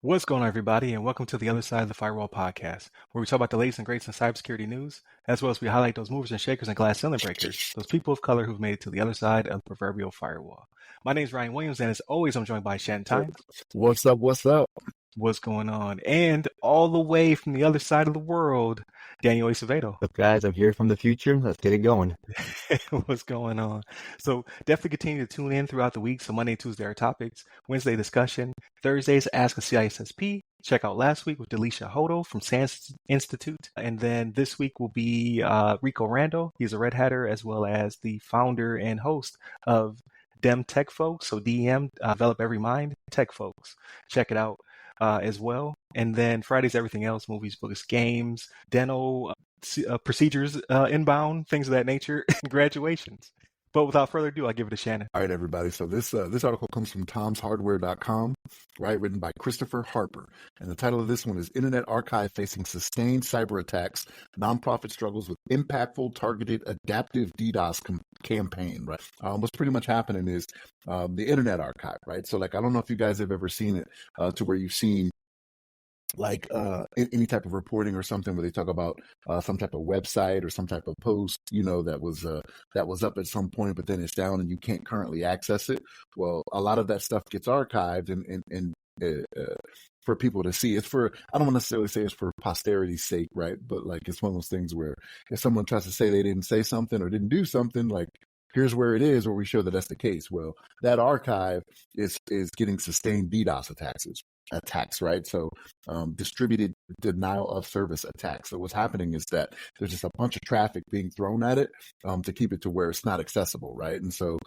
What's going on, everybody, and welcome to the Other Side of the Firewall podcast, where we talk about the latest and greats in cybersecurity news, as well as we highlight those movers and shakers and glass ceiling breakers, those people of color who've made it to the other side of the proverbial firewall. My name is Ryan Williams, and as always, I'm joined by Shannon Tynes. What's up? What's going on? And all the way from the other side of the world, Daniel Acevedo. What's up, guys? I'm here from the future. Let's get it going. What's going on? So definitely continue to tune in throughout the week. So Monday, Tuesday are topics, Wednesday discussion, Thursdays Ask a CISSP. Check out last week with Delisha Hodo from SANS Institute. And then this week will be Rico Randall. He's a Red Hatter as well as the founder and host of Dem Tech Folks. So DEM, Develop Every Mind Tech Folks. Check it out as well. And then Fridays, everything else, movies, books, games, dental procedures, inbound, things of that nature, graduations. But without further ado, I'll give it to Shannon. All right, everybody. So this article comes from tomshardware.com, right? Written by Christopher Harper. And the title of this one is Internet Archive Facing Sustained Cyber Attacks, Nonprofit Struggles with Impactful Targeted Adaptive DDoS Campaign, right? What's pretty much happening is the Internet Archive, right? So like, I don't know if you guys have ever seen it to where you've seen like any type of reporting or something where they talk about some type of website or some type of post, that was up at some point, but then it's down and you can't currently access it. Well, a lot of that stuff gets archived and for people to see. It's for, I don't want to necessarily say it's for posterity's sake, right? But like, it's one of those things where if someone tries to say they didn't say something or didn't do something, like, here's where it is, where we show that that's the case. Well, that archive is getting sustained DDoS attacks, right? So distributed denial of service attacks. So what's happening is that there's just a bunch of traffic being thrown at it to keep it to where it's not accessible, right? And so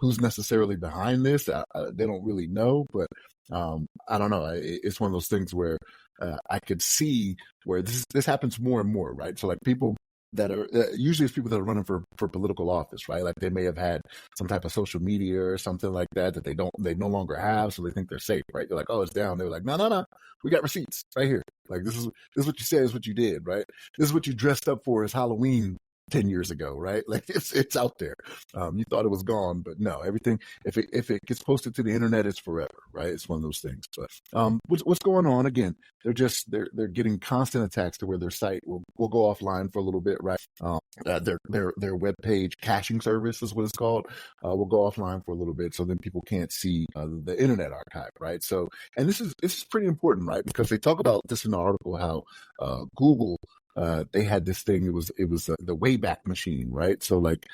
who's necessarily behind this? They don't really know, but I don't know. It's one of those things where I could see where this happens more and more, right? So like people that are usually it's people that are running for political office, right? Like they may have had some type of social media or something like that they no longer have, so they think they're safe, right? They're like, oh, it's down. They're like, no, we got receipts right here. Like this is what you said is what you did, right? This is what you dressed up for as Halloween 10 years ago, right? Like it's out there. You thought it was gone, but no, everything, if it gets posted to the internet, it's forever, right? It's one of those things. But what's going on? Again, they're getting constant attacks to where their site will go offline for a little bit, right? Their web page caching service is what it's called. Will go offline for a little bit, so then people can't see the Internet Archive, right? So, and this is pretty important, right? Because they talk about this in the article how Google. They had this thing. It was the Wayback Machine, right? So like,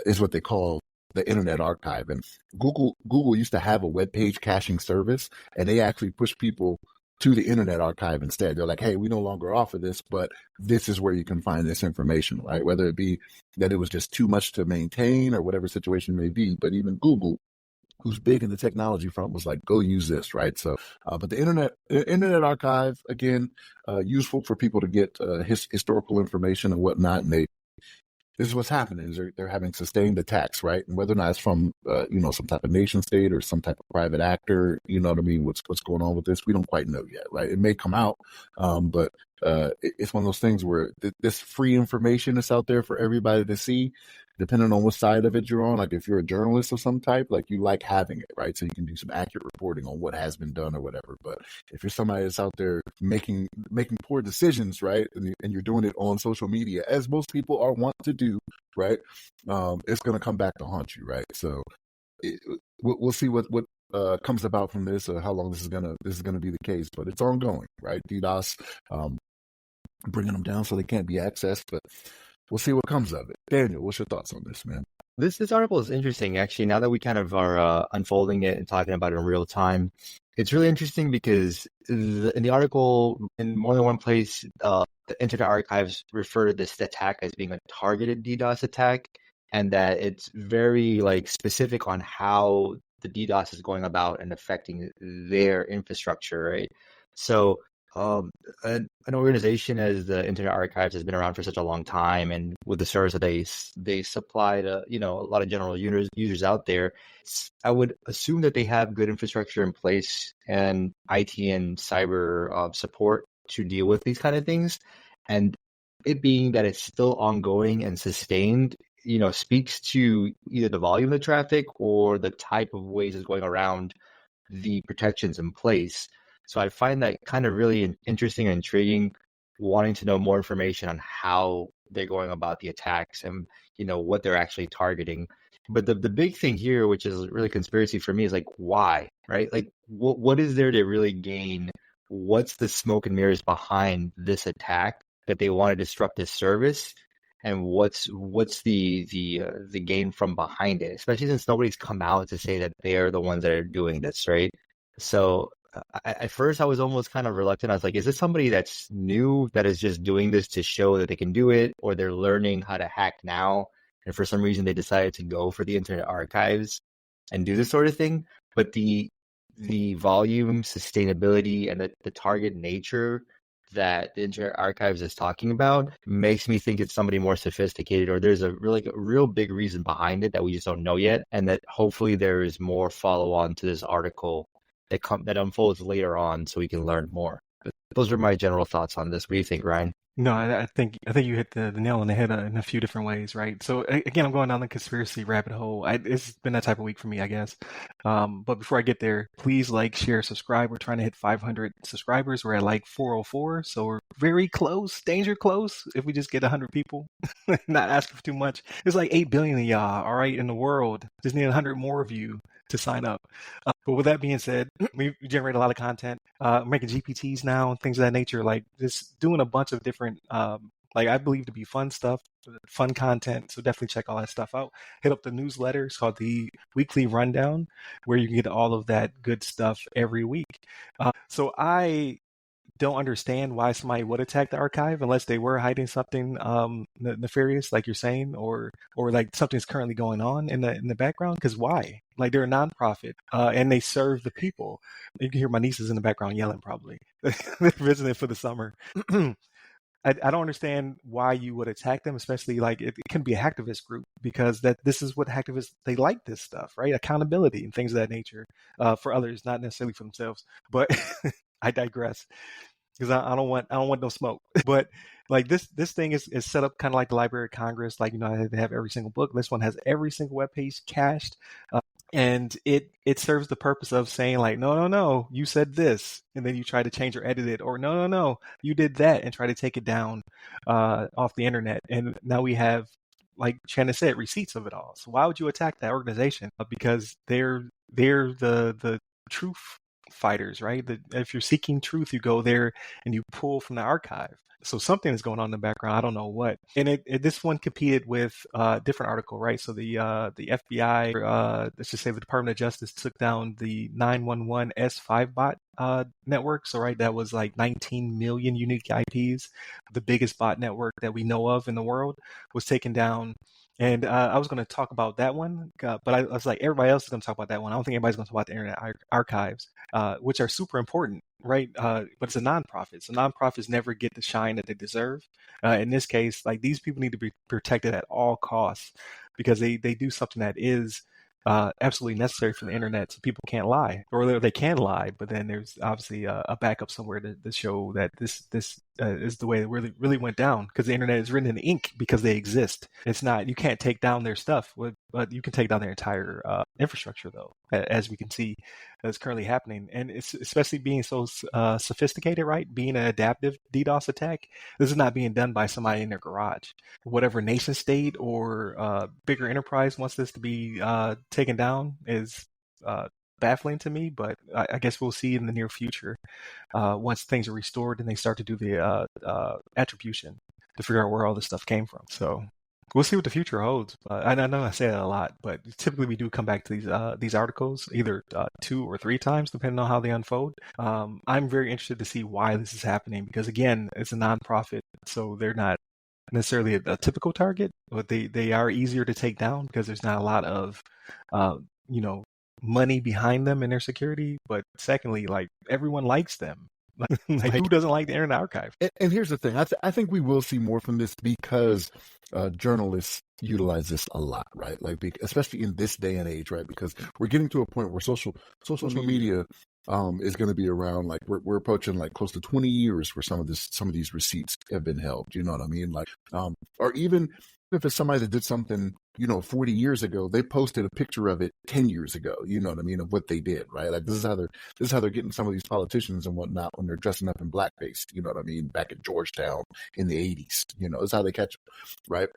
is what they call the Internet Archive. And Google used to have a web page caching service, and they actually pushed people to the Internet Archive instead. They're like, hey, we no longer offer this, but this is where you can find this information, right? Whether it be that it was just too much to maintain or whatever situation may be, but even Google, who's big in the technology front, was like, go use this, right? So, but the Internet Archive, again, useful for people to get historical information and whatnot. And this is what's happening is they're having sustained attacks, right? And whether or not it's from, some type of nation state or some type of private actor, you know what I mean? What's going on with this? We don't quite know yet, right? It may come out, but it's one of those things where this free information is out there for everybody to see, depending on what side of it you're on. Like if you're a journalist of some type, like you like having it, right? So you can do some accurate reporting on what has been done or whatever. But if you're somebody that's out there making poor decisions, right, and you're doing it on social media, as most people are want to do, right, it's going to come back to haunt you, right? So we'll see what comes about from this, or how long this is gonna be the case. But it's ongoing, right? DDoS, bringing them down so they can't be accessed, but we'll see what comes of it. Daniel, what's your thoughts on this, man? This article is interesting, actually. Now that we kind of are unfolding it and talking about it in real time, it's really interesting because in the article, in more than one place, the Internet Archives refer to this attack as being a targeted DDoS attack, and that it's very specific on how the DDoS is going about and affecting their infrastructure, right? So an organization as the Internet Archives has been around for such a long time, and with the service that they supply to a lot of general users out there, I would assume that they have good infrastructure in place and IT and cyber support to deal with these kind of things. And it being that it's still ongoing and sustained speaks to either the volume of the traffic or the type of ways it's going around the protections in place. So I find that kind of really interesting and intriguing, wanting to know more information on how they're going about the attacks and what they're actually targeting. But the big thing here, which is really conspiracy for me, is like why, right? Like what is there to really gain? What's the smoke and mirrors behind this attack that they want to disrupt this service? And what's the gain from behind it, especially since nobody's come out to say that they're the ones that are doing this, right? So at first I was almost kind of reluctant. I was like, is this somebody that's new that is just doing this to show that they can do it, or they're learning how to hack now, and for some reason they decided to go for the Internet Archives and do this sort of thing? But the volume, sustainability, and the target nature that the Internet Archives is talking about makes me think it's somebody more sophisticated, or there's a real big reason behind it that we just don't know yet, and that hopefully there is more follow on to this article that unfolds later on, so we can learn more. But those are my general thoughts on this. What do you think, Ryan? No, I think you hit the nail on the head in a few different ways, right? So again, I'm going down the conspiracy rabbit hole. It's been that type of week for me, I guess. But before I get there, please like, share, subscribe. We're trying to hit 500 subscribers. We're at like 404, so we're very close, danger close. If we just get 100 people, not asking for too much. There's like 8 billion of y'all, all right, in the world. Just need 100 more of you to sign up. But with that being said, we generate a lot of content, making GPTs now and things of that nature, like just doing a bunch of different, like I believe to be fun stuff, fun content. So definitely check all that stuff out. Hit up the newsletter. It's called the Weekly Rundown, where you can get all of that good stuff every week. So I don't understand why somebody would attack the archive unless they were hiding something nefarious, like you're saying, or like something's currently going on in the background. Because why? Like they're a nonprofit and they serve the people. You can hear my nieces in the background yelling probably. They're visiting for the summer. I don't understand why you would attack them, especially like it can be a hacktivist group, because this is what hacktivists, they like this stuff, right? Accountability and things of that nature for others, not necessarily for themselves. But I digress, because I don't want no smoke. But like this thing is set up kind of like the Library of Congress, like they have every single book. This one has every single web page cached. And it serves the purpose of saying like, no, you said this, and then you try to change or edit it, or no, you did that, and try to take it down off the internet. And now we have, like Shannon said, receipts of it all. So why would you attack that organization? Because they're the truth fighters, right? If you're seeking truth, you go there and you pull from the archive. So something is going on in the background. I don't know what. And this one competed with a different article, right? So the FBI, let's just say the Department of Justice, took down the 911 S5 bot network. So right, that was like 19 million unique IPs. The biggest bot network that we know of in the world was taken down. And I was going to talk about that one, but I was like, everybody else is going to talk about that one. I don't think anybody's going to talk about the Internet Archives, which are super important, right? But it's a nonprofit. So nonprofits never get the shine that they deserve. In this case, like these people need to be protected at all costs, because they do something that is absolutely necessary for the internet, so people can't lie, or they can lie, but then there's obviously a backup somewhere to show that this is the way it really went down, because the internet is written in ink because they exist. It's not, you can't take down their stuff, but you can take down their entire infrastructure, though, as we can see that's currently happening. And it's especially being so sophisticated, right? Being an adaptive DDoS attack, this is not being done by somebody in their garage. Whatever nation state or bigger enterprise wants this to be taken down is baffling to me, but I guess we'll see in the near future once things are restored and they start to do the attribution to figure out where all this stuff came from. So we'll see what the future holds. I know I say that a lot, but typically we do come back to these articles either 2 or 3 times, depending on how they unfold. I'm very interested to see why this is happening, because again, it's a nonprofit, so they're not necessarily a typical target, but they are easier to take down because there's not a lot of money behind them in their security. But secondly, like everyone likes them. Like who doesn't like the Internet Archive? And here's the thing: I think we will see more from this, because journalists utilize this a lot, right? Like especially in this day and age, right? Because we're getting to a point where social media is going to be around. Like we're approaching like close to 20 years where some of these receipts have been held. You know what I mean? Like or even if it's somebody that did something, 40 years ago, they posted a picture of it 10 years ago, you know what I mean, of what they did, right? Like this is how they're getting some of these politicians and whatnot when they're dressing up in blackface, you know what I mean, back in Georgetown in the 80s, it's how they catch them, right?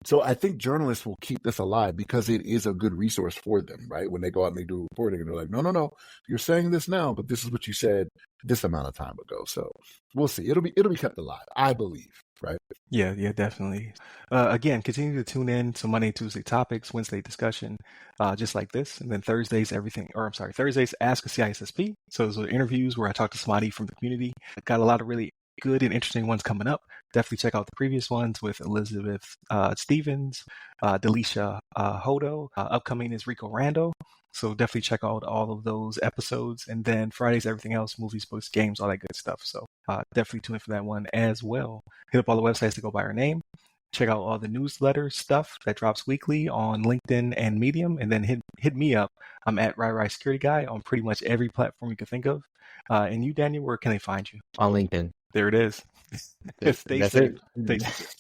So I think journalists will keep this alive because it is a good resource for them, right? When they go out and they do reporting and they're like, no, you're saying this now, but this is what you said this amount of time ago. So we'll see. It'll be kept alive, I believe, right? Yeah, definitely. Again, continue to tune in to Monday, Tuesday topics, Wednesday discussion, just like this, and then Thursdays Thursdays Ask a CISSP. So those are interviews where I talk to somebody from the community. Got a lot of really good and interesting ones coming up. Definitely check out the previous ones with Elizabeth Stevens, Delisha Hodo. Upcoming is Rico Rando. So definitely check out all of those episodes. And then Fridays, everything else, movies, books, games, all that good stuff. So definitely tune in for that one as well. Hit up all the websites that go by our name. Check out all the newsletter stuff that drops weekly on LinkedIn and Medium. And then hit me up. I'm at Rai Security Guy on pretty much every platform you can think of. And you, Daniel, where can they find you? On LinkedIn. There it is. Stay safe. Stay safe.